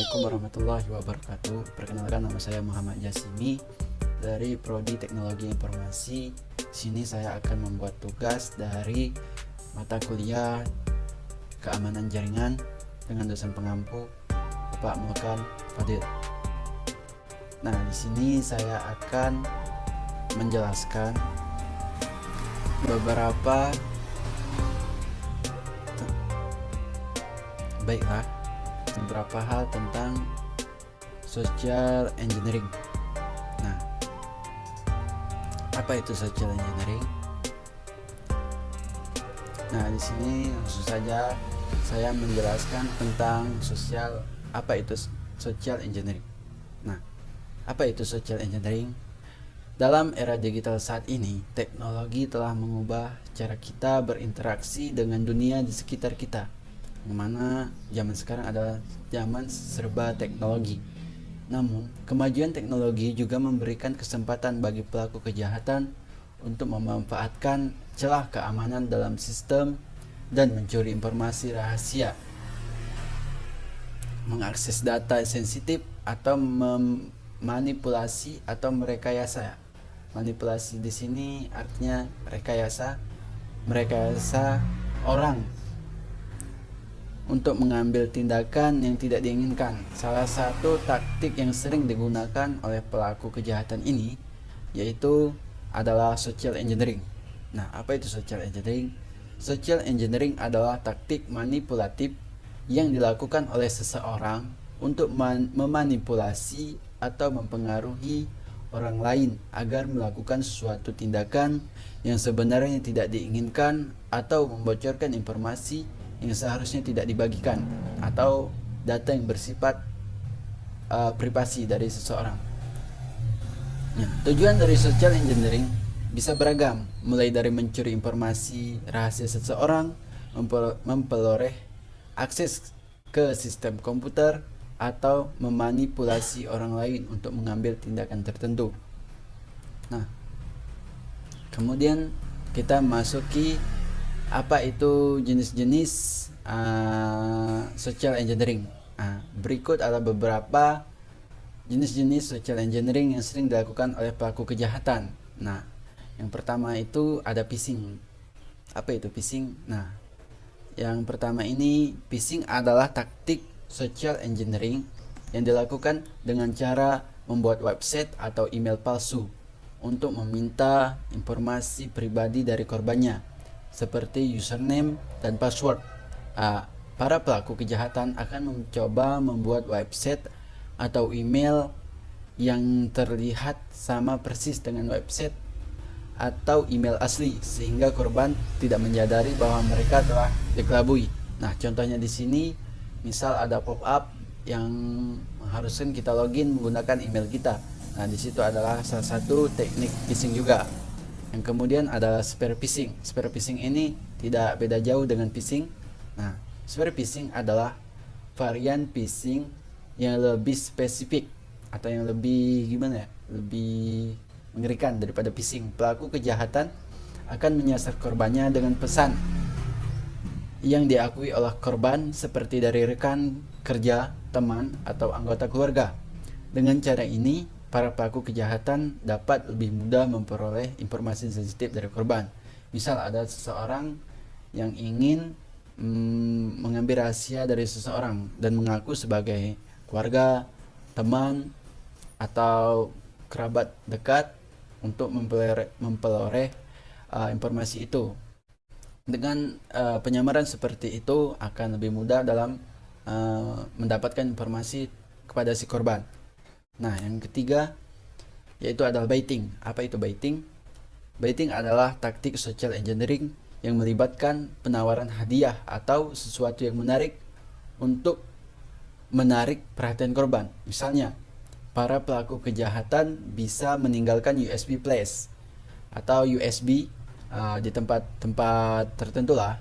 Assalamualaikum warahmatullahi wabarakatuh. Perkenalkan, nama saya Muhammad Jasimi dari Prodi Teknologi Informasi. Sini saya akan membuat tugas dari mata kuliah Keamanan Jaringan dengan dosen pengampu Bapak Mulkan Fadil. Nah, di sini saya akan menjelaskan beberapa hal tentang social engineering. Nah, apa itu social engineering? Nah, di sini langsung saja saya menjelaskan tentang apa itu social engineering. Nah, apa itu social engineering? Dalam era digital saat ini, teknologi telah mengubah cara kita berinteraksi dengan dunia di sekitar kita, yang mana zaman sekarang adalah zaman serba teknologi. Namun, kemajuan teknologi juga memberikan kesempatan bagi pelaku kejahatan untuk memanfaatkan celah keamanan dalam sistem dan mencuri informasi rahasia, mengakses data sensitif, atau memanipulasi atau merekayasa. Manipulasi di sini artinya merekayasa orang untuk mengambil tindakan yang tidak diinginkan. Salah satu taktik yang sering digunakan oleh pelaku kejahatan ini yaitu adalah social engineering. Nah, apa itu social engineering? Social engineering adalah taktik manipulatif yang dilakukan oleh seseorang untuk memanipulasi atau mempengaruhi orang lain agar melakukan suatu tindakan yang sebenarnya tidak diinginkan, atau membocorkan informasi yang seharusnya tidak dibagikan, atau data yang bersifat privasi dari seseorang. Nah, tujuan dari social engineering bisa beragam, mulai dari mencuri informasi rahasia seseorang, memperoleh akses ke sistem komputer, atau memanipulasi orang lain untuk mengambil tindakan tertentu. Nah, kemudian kita masuki apa itu jenis-jenis social engineering. Berikut adalah beberapa jenis-jenis social engineering yang sering dilakukan oleh pelaku kejahatan. Nah, yang pertama itu ada phishing. Apa itu phishing? Nah, yang pertama ini, phishing adalah taktik social engineering yang dilakukan dengan cara membuat website atau email palsu untuk meminta informasi pribadi dari korbannya, seperti username dan password. Para pelaku kejahatan akan mencoba membuat website atau email yang terlihat sama persis dengan website atau email asli, sehingga korban tidak menyadari bahwa mereka telah dikelabui. Nah, contohnya di sini, misal ada pop-up yang mengharuskan kita login menggunakan email kita. Nah, di situ adalah salah satu teknik phishing juga. Yang kemudian adalah spear phishing. Spear phishing ini tidak beda jauh dengan phishing. Nah, spear phishing adalah varian phishing yang lebih spesifik atau yang lebih lebih mengerikan daripada phishing. Pelaku kejahatan akan menyasar korbannya dengan pesan yang diakui oleh korban, seperti dari rekan kerja, teman, atau anggota keluarga. Dengan cara ini, para pelaku kejahatan dapat lebih mudah memperoleh informasi sensitif dari korban. Misal ada seseorang yang ingin mengambil rahasia dari seseorang dan mengaku sebagai keluarga, teman, atau kerabat dekat untuk memperoleh informasi itu. Dengan penyamaran seperti itu akan lebih mudah dalam mendapatkan informasi kepada si korban. Nah, yang ketiga yaitu adalah baiting. Apa itu baiting? Baiting adalah taktik social engineering yang melibatkan penawaran hadiah atau sesuatu yang menarik untuk menarik perhatian korban. Misalnya, para pelaku kejahatan bisa meninggalkan USB flash atau USB di tempat tertentu lah,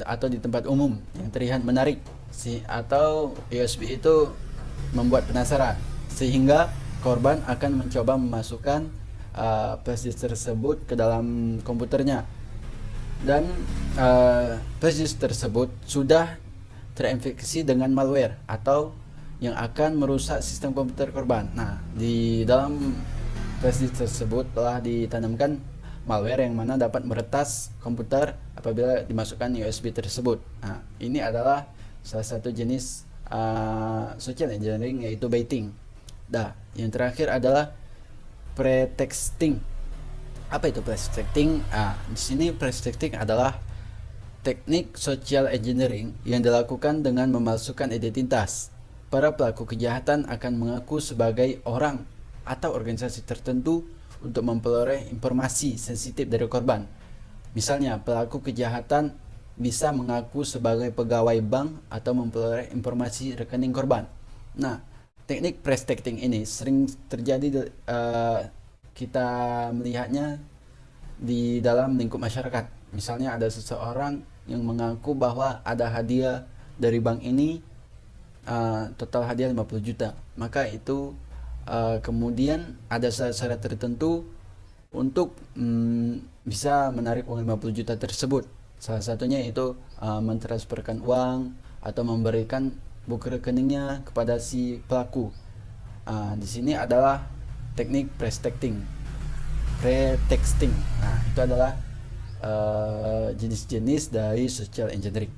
atau di tempat umum yang terlihat menarik, atau USB itu membuat penasaran, sehingga korban akan mencoba memasukkan flash disk tersebut ke dalam komputernya, dan flash disk tersebut sudah terinfeksi dengan malware atau yang akan merusak sistem komputer korban. Nah, di dalam flash disk tersebut telah ditanamkan malware yang mana dapat meretas komputer apabila dimasukkan USB tersebut. Nah, ini adalah salah satu jenis social engineering, yaitu baiting. Nah, yang terakhir adalah pretexting. Apa itu pretexting? Di sini pretexting adalah teknik social engineering yang dilakukan dengan memalsukan identitas. Para pelaku kejahatan akan mengaku sebagai orang atau organisasi tertentu untuk memperoleh informasi sensitif dari korban. Misalnya, pelaku kejahatan bisa mengaku sebagai pegawai bank atau memperoleh informasi rekening korban. Nah, teknik pretexting ini sering terjadi, kita melihatnya di dalam lingkup masyarakat. Misalnya ada seseorang yang mengaku bahwa ada hadiah dari bank ini, total hadiah 50 juta. Maka itu kemudian ada syarat tertentu untuk bisa menarik uang 50 juta tersebut. Salah satunya itu mentransferkan uang atau memberikan buku rekeningnya kepada si pelaku. Di sini adalah teknik pretexting. Nah, itu adalah jenis-jenis dari social engineering.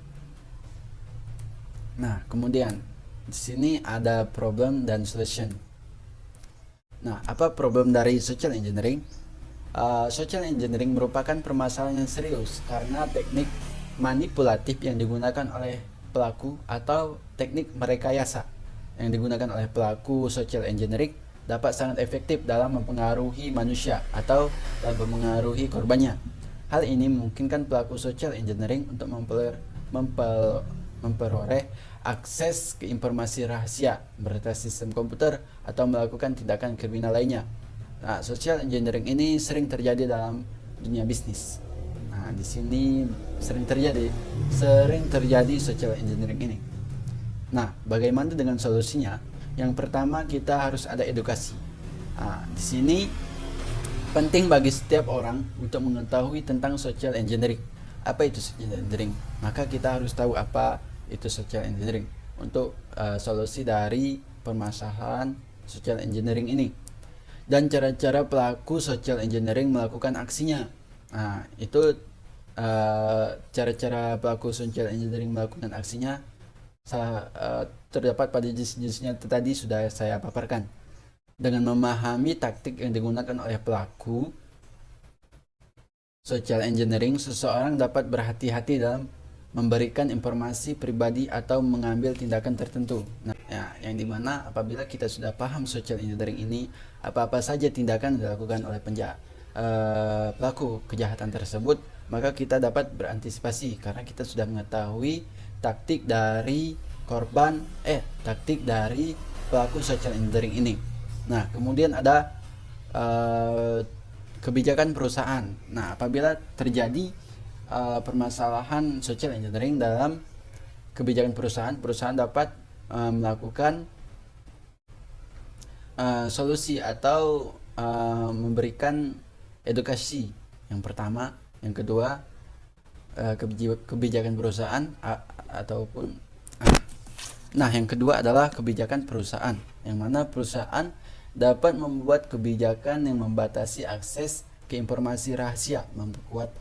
Nah, kemudian di sini ada problem dan solution. Nah, apa problem dari social engineering? Social engineering merupakan permasalahan yang serius karena teknik manipulatif yang digunakan oleh pelaku atau teknik merekayasa yang digunakan oleh pelaku social engineering dapat sangat efektif dalam mempengaruhi manusia atau dalam mempengaruhi korbannya. Hal ini memungkinkan pelaku social engineering untuk memperoleh akses ke informasi rahasia, meretas sistem komputer, atau melakukan tindakan kriminal lainnya. Nah, social engineering ini sering terjadi dalam dunia bisnis. Nah, di sini sering terjadi social engineering ini. Nah, bagaimana dengan solusinya? Yang pertama, kita harus ada edukasi. Nah, di sini penting bagi setiap orang untuk mengetahui tentang social engineering. Apa itu social engineering? Maka kita harus tahu apa itu social engineering untuk solusi dari permasalahan social engineering ini, dan cara-cara pelaku social engineering melakukan aksinya. Nah, itu cara-cara pelaku social engineering melakukan aksinya terdapat pada jenis-jenisnya tadi sudah saya paparkan. Dengan memahami taktik yang digunakan oleh pelaku social engineering, seseorang dapat berhati-hati dalam memberikan informasi pribadi atau mengambil tindakan tertentu. Nah, yang dimana apabila kita sudah paham social engineering ini, apa-apa saja tindakan dilakukan oleh pelaku kejahatan tersebut, maka kita dapat berantisipasi karena kita sudah mengetahui taktik dari taktik dari pelaku social engineering ini. Nah, kemudian ada kebijakan perusahaan. Nah, apabila terjadi permasalahan social engineering dalam kebijakan perusahaan dapat melakukan solusi atau memberikan edukasi. Yang pertama, yang kedua, kebijakan perusahaan yang kedua adalah kebijakan perusahaan, yang mana perusahaan dapat membuat kebijakan yang membatasi akses ke informasi rahasia, memperkuat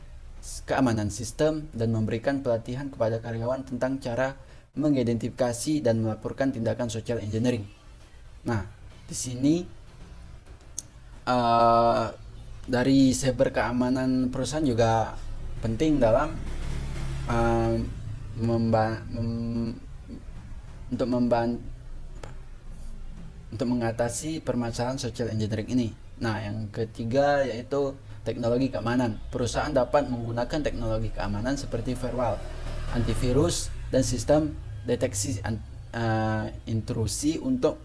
keamanan sistem, dan memberikan pelatihan kepada karyawan tentang cara mengidentifikasi dan melaporkan tindakan social engineering. Nah, di sini dari cyber keamanan perusahaan juga penting dalam untuk mengatasi permasalahan social engineering ini. Nah, yang ketiga yaitu teknologi keamanan. Perusahaan dapat menggunakan teknologi keamanan seperti firewall, antivirus, dan sistem deteksi intrusi untuk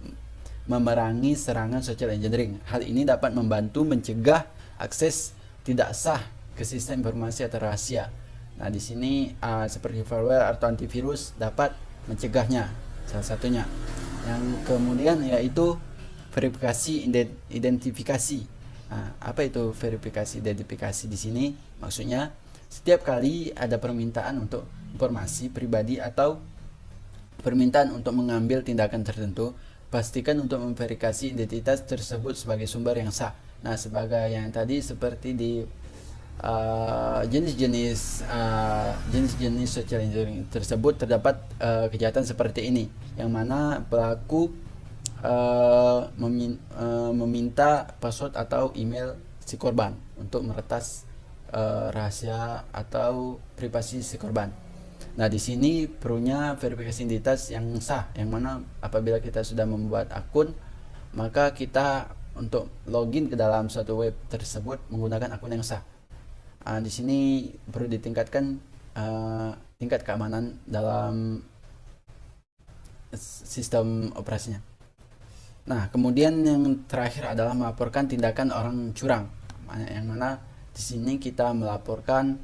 memerangi serangan social engineering. Hal ini dapat membantu mencegah akses tidak sah ke sistem informasi atau rahasia. Nah, di sini seperti firewall atau antivirus dapat mencegahnya, salah satunya. Yang kemudian yaitu verifikasi identifikasi. Nah, apa itu verifikasi identifikasi di sini? Maksudnya setiap kali ada permintaan untuk informasi pribadi atau permintaan untuk mengambil tindakan tertentu, pastikan untuk memverifikasi identitas tersebut sebagai sumber yang sah. Nah, sebagai yang tadi seperti di jenis-jenis social engineering tersebut terdapat kejahatan seperti ini, yang mana pelaku meminta password atau email si korban untuk meretas rahasia atau privasi si korban. Nah, di sini perlunya verifikasi identitas yang sah, yang mana apabila kita sudah membuat akun, maka kita untuk login ke dalam suatu web tersebut menggunakan akun yang sah. Di sini perlu ditingkatkan tingkat keamanan dalam sistem operasinya. Nah, kemudian yang terakhir adalah melaporkan tindakan orang curang, yang mana di sini kita melaporkan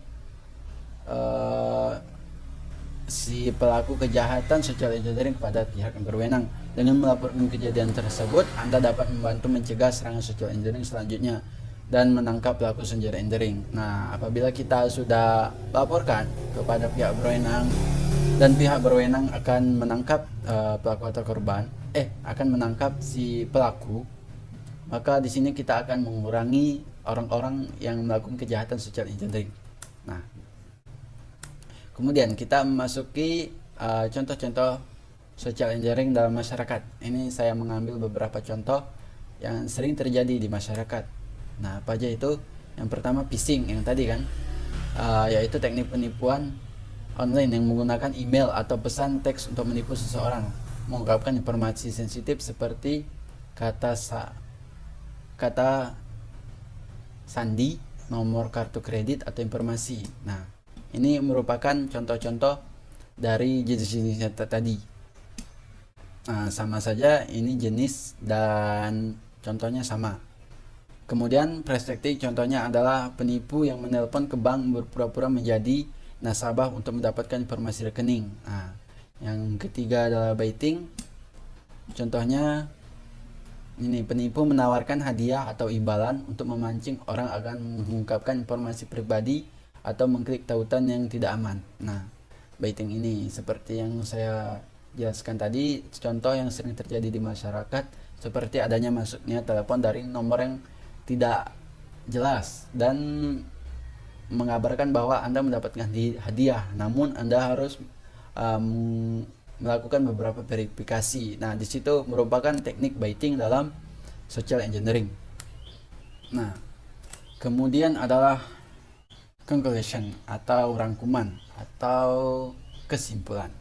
si pelaku kejahatan social engineering kepada pihak yang berwenang. Dengan melaporkan kejadian tersebut, Anda dapat membantu mencegah serangan social engineering selanjutnya dan menangkap pelaku social engineering. Nah, apabila kita sudah laporkan kepada pihak berwenang dan pihak berwenang akan menangkap pelaku atau korban, akan menangkap si pelaku, maka di sini kita akan mengurangi orang-orang yang melakukan kejahatan social engineering. Nah, kemudian kita memasuki contoh-contoh social engineering dalam masyarakat. Ini saya mengambil beberapa contoh yang sering terjadi di masyarakat. Nah, apa aja itu? Yang pertama phishing, yang tadi kan, yaitu teknik penipuan online yang menggunakan email atau pesan teks untuk menipu seseorang, mengungkapkan informasi sensitif seperti kata sandi, nomor kartu kredit atau informasi. Nah, ini merupakan contoh-contoh dari jenis-jenisnya tadi. Nah, sama saja ini jenis dan contohnya sama. Kemudian prospecting contohnya adalah penipu yang menelpon ke bank berpura-pura menjadi nasabah untuk mendapatkan informasi rekening. Nah, yang ketiga adalah baiting. Contohnya ini penipu menawarkan hadiah atau imbalan untuk memancing orang akan mengungkapkan informasi pribadi atau mengklik tautan yang tidak aman. Nah, baiting ini seperti yang saya jelaskan tadi, contoh yang sering terjadi di masyarakat seperti adanya masuknya telepon dari nomor yang tidak jelas dan mengabarkan bahwa Anda mendapatkan hadiah, namun Anda harus melakukan beberapa verifikasi. Nah, di situ merupakan teknik baiting dalam social engineering. Nah, kemudian adalah conclusion atau rangkuman atau kesimpulan.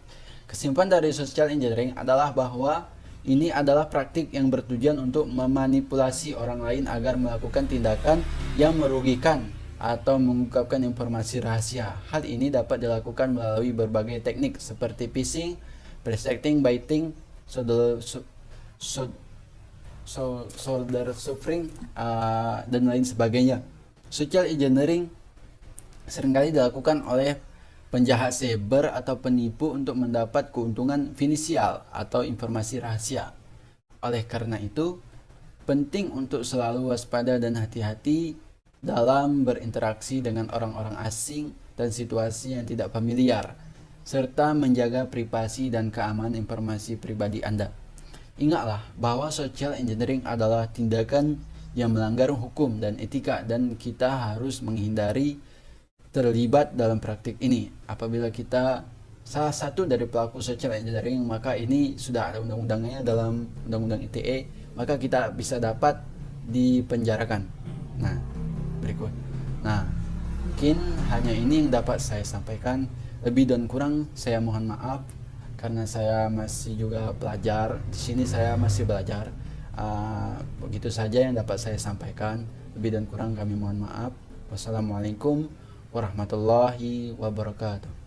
Kesimpulan dari social engineering adalah bahwa ini adalah praktik yang bertujuan untuk memanipulasi orang lain agar melakukan tindakan yang merugikan atau mengungkapkan informasi rahasia. Hal ini dapat dilakukan melalui berbagai teknik seperti phishing, prospecting, baiting, solder suffering, dan lain sebagainya. Social engineering seringkali dilakukan oleh penjahat cyber atau penipu untuk mendapat keuntungan finansial atau informasi rahasia. Oleh karena itu, penting untuk selalu waspada dan hati-hati dalam berinteraksi dengan orang-orang asing dan situasi yang tidak familiar, serta menjaga privasi dan keamanan informasi pribadi Anda. Ingatlah bahwa social engineering adalah tindakan yang melanggar hukum dan etika, dan kita harus menghindari terlibat dalam praktik ini. Apabila kita salah satu dari pelaku social engineering, maka ini sudah ada undang-undangnya dalam undang-undang ITE, maka kita bisa dapat dipenjarakan. Nah, berikut. Nah, mungkin hanya ini yang dapat saya sampaikan. Lebih dan kurang saya mohon maaf karena saya masih juga pelajar. Di sini saya masih belajar. Begitu saja yang dapat saya sampaikan. Lebih dan kurang kami mohon maaf. Wassalamualaikum warahmatullahi wabarakatuh.